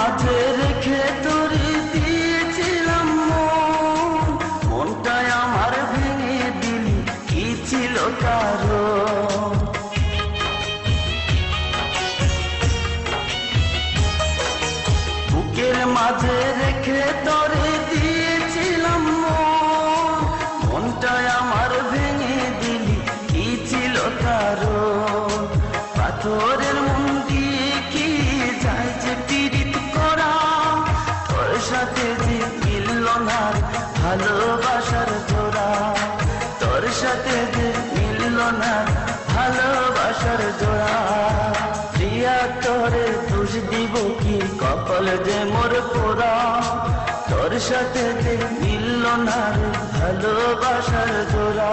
মাঝে রেখে তোরে দিয়েছিলাম মন, মনটাই আমার ভেঙে দিলি, কি ছিল কারণ? বুকের মাঝে রেখে তোরে দিয়েছিলাম মন, মনটাই আমার ভেঙে দিলি, কি ছিল কারণ? পাথরের মন দিয়ে কি যায় যে পীড়িত করা, তোর সাথে যে মিলল না ভালোবাসার জোড়া, তোর সাথে যে মিলল না ভালোবাসার জোড়া। প্রিয়া তোরে দোষ দিব কি, কপাল যে মোর পোড়া, তোর সাথে যে মিলল না ভালোবাসার জোড়া।